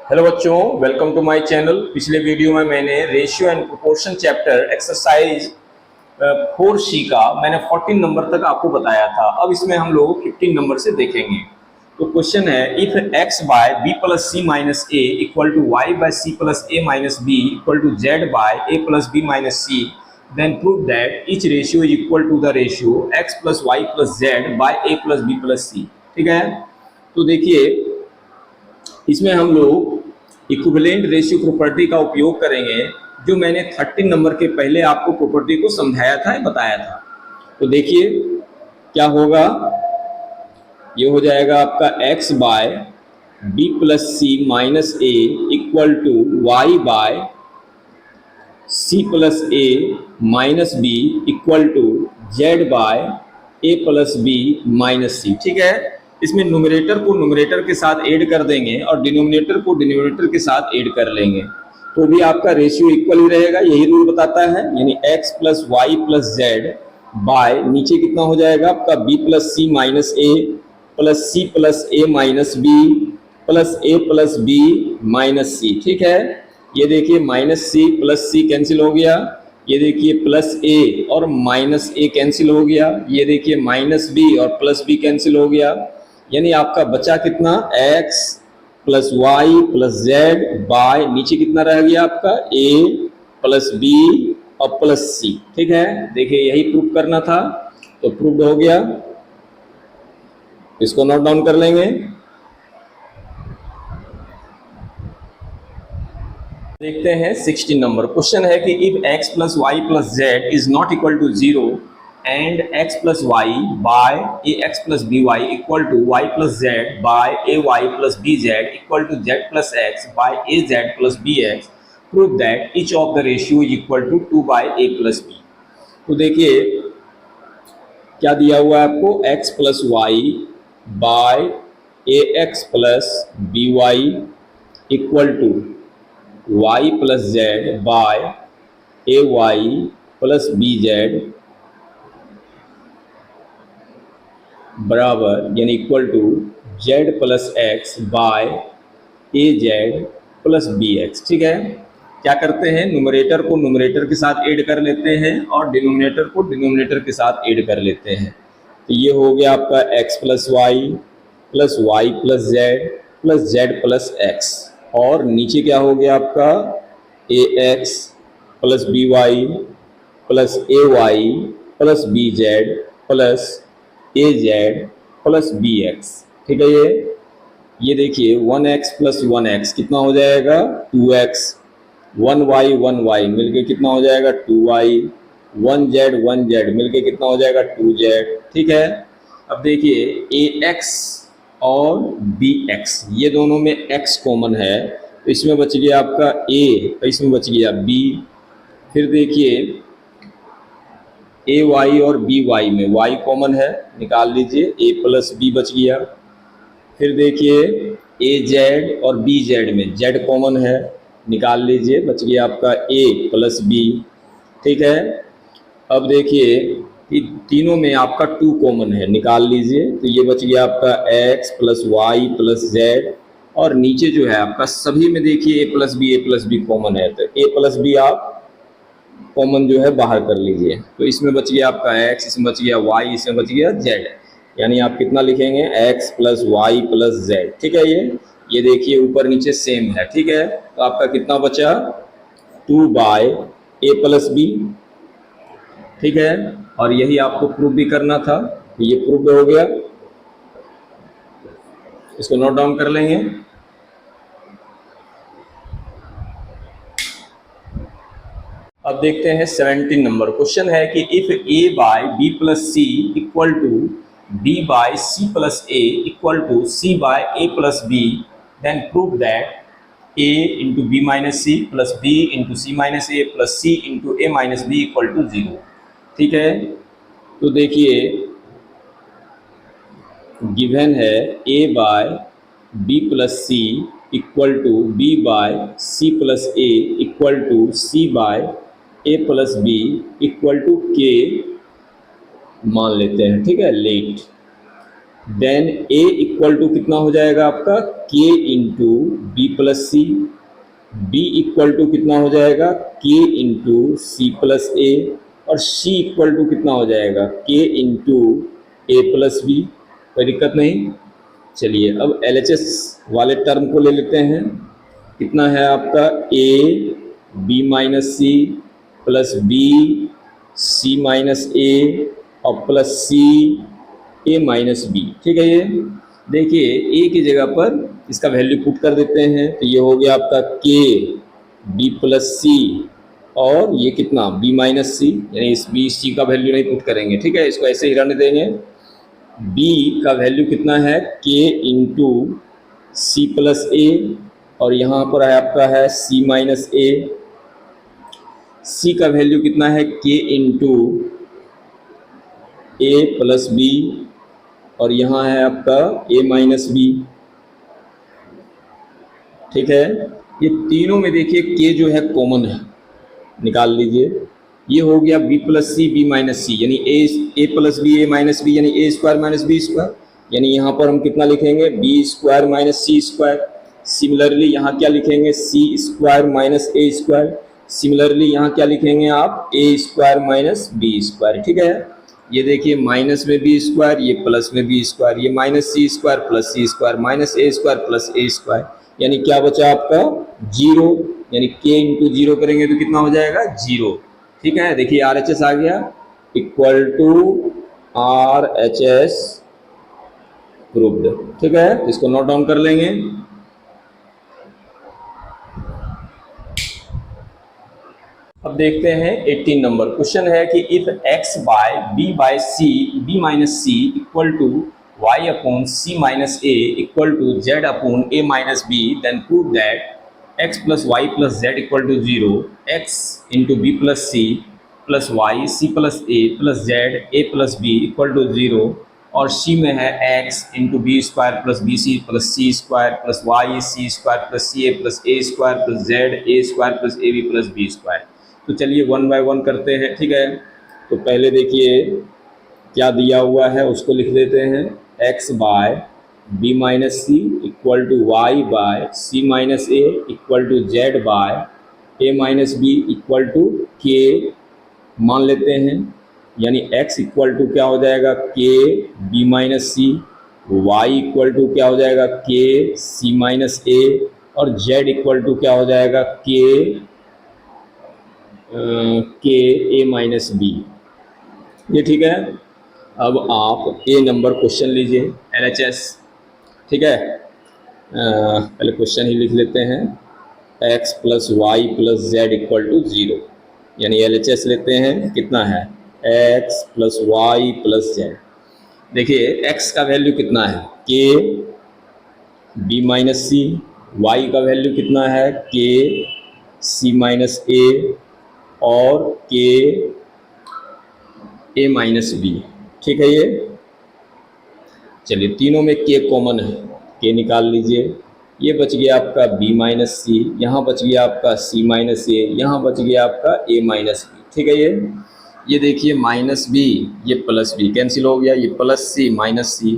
Hello बच्चों, welcome to my channel. पिछले video में मैंने ratio and proportion chapter exercise 4C का मैंने 14 नंबर तक आपको बताया था। अब इसमें हम लोग 15 नंबर से देखेंगे। तो क्वेश्चन है, if x by B plus C minus A equal to Y by C plus A minus B equal to Z by A plus B minus C, then prove that each ratio is equal to the ratio X plus Y plus Z by A plus B plus C. ठीक है, तो देखिए इसमें हम लोग equivalent ratio property का उपयोग करेंगे, जो मैंने 13 नंबर के पहले आपको प्रॉपर्टी को समझाया था, बताया था। तो देखिए क्या होगा, ये हो जाएगा आपका x by B plus C minus A equal to Y by C plus A minus B equal to Z by A plus B minus C. ठीक है, इसमें न्यूमरेटर को न्यूमरेटर के साथ ऐड कर देंगे और डिनोमिनेटर को डिनोमिनेटर के साथ ऐड कर लेंगे, तो भी आपका रेशियो इक्वल ही रहेगा। यही रूल बताता है, यानी x plus Y plus Z by नीचे कितना हो जाएगा आपका B plus C minus A plus C plus A minus B plus A plus B minus C. ठीक है, ये देखिए minus C plus C cancel हो गया, ये देखिए प्लस ए और माइनस ए कैंसिल हो गया, ये देखिए माइनस बी और प्लस बी कैंसिल हो गया, यानी आपका बचा कितना x plus Y plus Z by नीचे कितना रह गया आपका a प्लस बी और प्लस सी। ठीक है, देखिए यही प्रूफ करना था, तो प्रूफ हो गया। इसको नोट डाउन कर लेंगे। देखते हैं 16 नंबर। क्वेश्चन है कि if x plus Y plus Z is not equal to 0 and x plus Y by A X plus B Y equal to Y plus Z by A Y plus B Z equal to Z plus X by A Z plus B X, prove that each of the ratio is equal to 2 by A plus B. तो देखिए क्या दिया हुआ है आपको, x plus Y by A X plus B Y equal to y plus Z by A Y plus B Z बराबर यानी equal to Z plus X by A Z plus B X. ठीक है, क्या करते हैं, numerator को numerator के साथ ऐड कर लेते हैं और डिनोमिनेटर को डिनोमिनेटर के साथ ऐड कर लेते हैं। तो ये हो गया आपका x plus Y plus Z plus X, और नीचे क्या हो गया आपका A X plus B Y plus A Y plus B Z plus A Z plus B X. ठीक है, ये देखिए 1x प्लस 1x कितना हो जाएगा 2x, 1y मिलके कितना हो जाएगा 2y, 1z मिलके कितना हो जाएगा 2z। ठीक है, अब देखिए ax और bx ये दोनों में x कॉमन है, तो इसमें बच गया आपका a, इसमें बच गया b। फिर देखिए ay और by में y कॉमन है, निकाल लीजिए, a प्लस b बच गया। फिर देखिए az और bz में z कॉमन है, निकाल लीजिए, बच गया आपका a प्लस b। ठीक है, अब देखिए तीनों में आपका 2 कॉमन है, निकाल लीजिए, तो ये बच गया आपका x plus Y plus Z, और नीचे जो है आपका सभी में देखिए a प्लस बी कॉमन है, तो a प्लस बी आप कॉमन जो है बाहर कर लीजिए, तो इसमें बच गया आपका x, इसमें बच गया y, इसमें बच गया z, यानी आप कितना लिखेंगे x plus Y plus Z. ठीक है, ये देखिए ऊपर नीचे सेम है। ठीक है, तो आपका कितना बचा 2 बाय ए प्लस बी। ठीक है, और यही आपको प्रूफ भी करना था, तो ये प्रूफ हो गया, इसको नोट डाउन कर लेंगे। अब देखते हैं 17 नंबर। क्वेश्चन है कि if a by B plus C equal to b by C plus A equal to c by A plus B, then prove that a into B minus C plus b into C minus A plus c into A minus B equal to 0। ठीक है, तो देखिए given है a by B plus C equal to B by C plus A equal to C by A plus B equal to K मान लेते हैं। ठीक है, let then A equal to कितना हो जाएगा आपका K into B plus C, B equal to कितना हो जाएगा के इंटू सी प्लस ए, और सी इक्वल टू कितना हो जाएगा के इंटू ए प्लस बी। कोई दिक्कत नहीं। चलिए अब LHS वाले टर्म को ले लेते हैं। कितना है आपका A B minus C plus B C minus A और plus C A minus B. ठीक है, ये देखिए ए की जगह पर इसका वैल्यू पुट कर देते हैं, तो ये हो गया आपका के बी प्लस सी और ये कितना बी माइनस सी, यानी इस बी सी का वैल्यू नहीं पुट करेंगे। ठीक है, इसको ऐसे ही रहने देंगे। बी का वैल्यू कितना है के इंटू सी प्लस ए और यहाँ पर है आपका है सी माइनस ए। सी का वैल्यू कितना है के इंटू ए प्लस बी और यहाँ है आपका ए माइनस बी। ठीक है, ये तीनों में देखिए के जो है कॉमन है, निकाल लीजिए। ये हो गया B plus C B minus C, यानी A plus B A minus B, यानी A square minus B square, यानी यहाँ पर हम कितना लिखेंगे B square minus C square. Similarly यहाँ क्या लिखेंगे C square minus A square. Similarly यहाँ क्या लिखेंगे आप A square minus B square. ठीक है, ये देखिए माइनस में बी स्क्वायर, ये प्लस में बी स्क्वायर, ये minus C square plus C square minus A square plus A square, यानी क्या बचा आपका जीरो, यानी के इंटू जीरो करेंगे तो कितना हो जाएगा जीरो। ठीक है, देखिए RHS आ गया इक्वल टू RHS प्रूव्ड। ठीक है, तो इसको नोट डाउन कर लेंगे। अब देखते हैं 18 नंबर क्वेश्चन है कि if x by b minus C equal to y upon c minus a equal to z upon a minus b, then prove that x plus Y plus Z equal to 0, x into B plus C plus Y C plus A plus Z A plus B equal to 0, और c में है x into B square plus B C plus C square plus Y C square plus C A plus A square plus Z A square plus A B plus B square. तो चलिए one by one करते हैं। ठीक है, तो पहले देखिए क्या दिया हुआ है उसको लिख देते हैं। x by B minus C equal to Y by C minus A equal to Z by A minus B equal to K मान लेते हैं, यानी x इक्वल टू क्या हो जाएगा K B minus C, Y equal to क्या हो जाएगा के सी माइनस ए और z इक्वल टू क्या हो जाएगा के ए माइनस बी। ये ठीक है। अब आप ए नंबर क्वेश्चन लीजिए LHS। ठीक है, पहले क्वेश्चन ही लिख लेते हैं। x plus Y plus Z equal to 0, यानी LHS लेते हैं। कितना है x plus Y plus Z. देखिए x का वैल्यू कितना है K B minus C, Y का वैल्यू कितना है के सी माइनस ए और के ए माइनस बी। ठीक है, ये चलिए तीनों में के कॉमन है, के निकाल लीजिए। ये बच गया आपका बी माइनस सी, यहाँ बच गया आपका सी माइनस ए, यहाँ बच गया आपका ए माइनस बी। ठीक है, ये देखिए माइनस बी ये प्लस बी कैंसिल हो गया, ये plus C minus C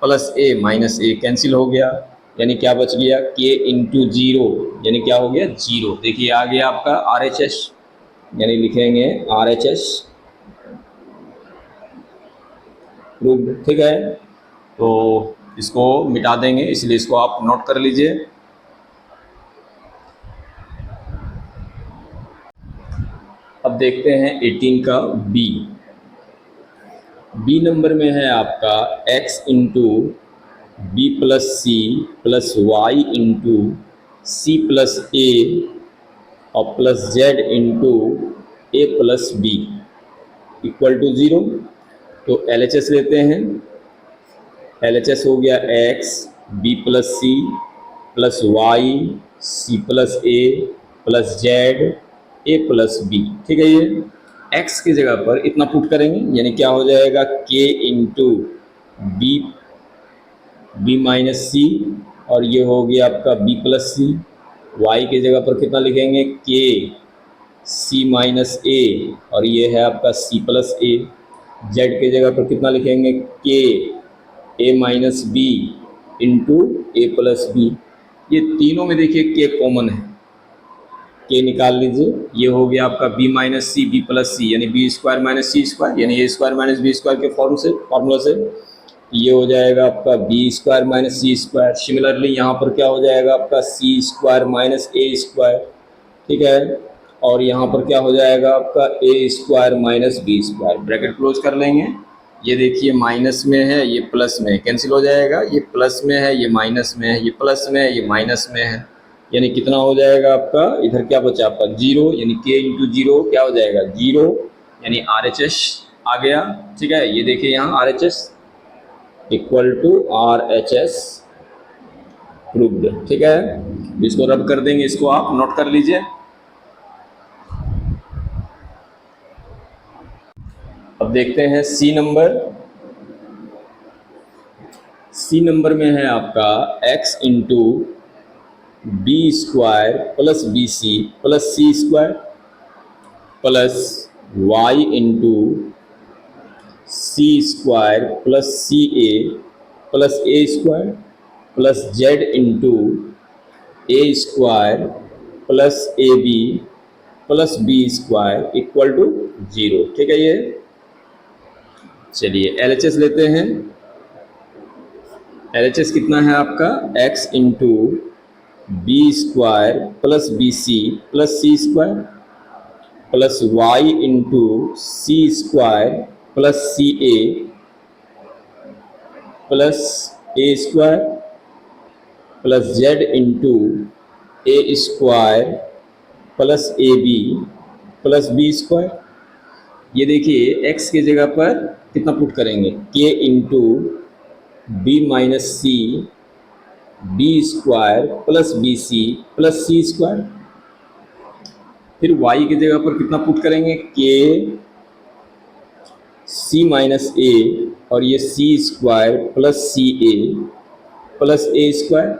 plus A minus A cancel हो गया, यानी क्या बच गया के इंटू जीरो, यानी क्या हो गया जीरो। देखिए आ गया आपका RHS, यानी लिखेंगे RHS प्रूव्ड। ठीक है, तो इसको मिटा देंगे, इसलिए इसको आप नोट कर लीजिए। अब देखते हैं 18 का बी नंबर में है आपका x into B plus C plus Y into C plus A और plus Z into A plus B equal to 0। तो LHS लेते हैं। LHS हो गया x B plus C plus Y C plus A plus Z A plus B. ठीक है, ये x की जगह पर इतना पुट करेंगे, यानी क्या हो जाएगा k इंटू बी माइनस सी और ये हो गया आपका b प्लस सी। y की जगह पर कितना लिखेंगे k सी माइनस ए और ये है आपका c प्लस ए। z की जगह पर कितना लिखेंगे k A minus B into A plus B. ये तीनों में देखिए के कॉमन है, के निकाल लीजिए। ये हो गया आपका B minus C B plus C, यानी B square minus C square, यानी A square minus B square के फॉर्मूला से ये हो जाएगा आपका B square minus C square. Similarly यहाँ पर क्या हो जाएगा आपका C square minus A square, ठीक है। और यहाँ पर क्या हो जाएगा आपका A square minus B square. Bracket close कर लेंगे। ये देखिए माइनस में है, ये प्लस में है, कैंसिल हो जाएगा। ये प्लस में है, ये माइनस में है, ये प्लस में है, ये माइनस में है, यानी कितना हो जाएगा आपका, इधर क्या बचा आपका जीरो, यानी के इंटू जीरो क्या हो जाएगा जीरो, यानी RHS आ गया, ठीक है। ये देखिए यहाँ RHS equal to RHS proved, ठीक है। इसको रब कर देंगे, इसको आप नोट कर लीजिए। अब देखते हैं सी नंबर। सी नंबर में है आपका x into B square plus B C plus C square plus Y into C square plus C A plus A square plus Z into A square plus A B plus B square equal to zero, ठीक है। ये चलिए LHS लेते हैं। LHS कितना है आपका x into B square plus B C plus C square plus Y into C square plus C A plus A square plus Z into A square plus A B plus B square. ये देखिए x की जगह पर कितना put करेंगे, k into B minus C B square plus B C plus C square. फिर y की जगह पर कितना पुट करेंगे, k सी माइनस ए और ये C square plus C A plus A square.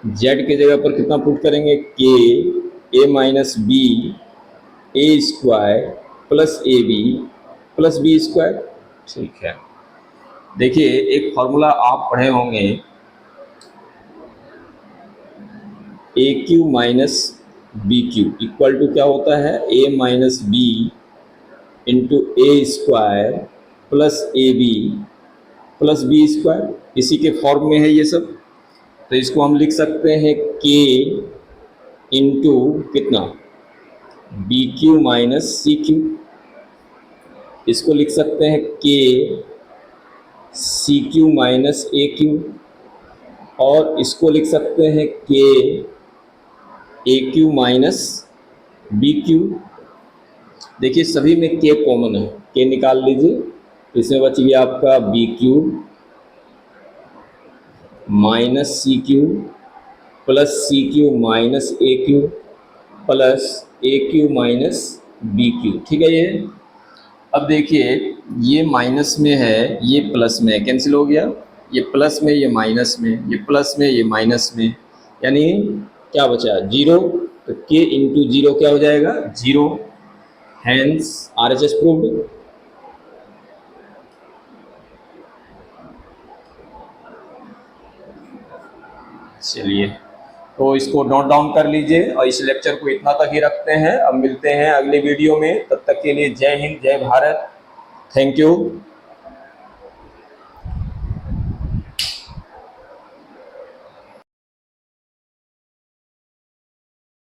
z की जगह पर कितना पुट करेंगे, k A minus B A square plus A B plus B square, ठीक है। देखिए एक फॉर्मूला आप पढ़े होंगे, A Q minus B Q equal to क्या होता है, A minus B into A square plus A B plus B square. इसी के फॉर्म में है ये सब, तो इसको हम लिख सकते हैं के इंटू कितना B Q minus C cube. इसको लिख सकते हैं K C Q minus A cube, और इसको लिख सकते हैं K A Q minus B cube. देखिए सभी में के कॉमन है, के निकाल लीजिए। इसमें बच गया आपका B Q minus C Q plus C Q minus A Q plus A Q minus B Q, ठीक है। ये अब देखिए ये माइनस में है, ये प्लस में है, कैंसिल हो गया। ये प्लस में, ये माइनस में, ये प्लस में, ये माइनस में, यानी क्या बचा जीरो। तो के इंटू जीरो क्या हो जाएगा जीरो, हैंस RHS प्रूव्ड। चलिए तो इसको नोट डाउन कर लीजिए और इस लेक्चर को इतना तक ही रखते हैं। अब मिलते हैं अगले वीडियो में, तब तक के लिए जय हिंद जय भारत, थैंक यू।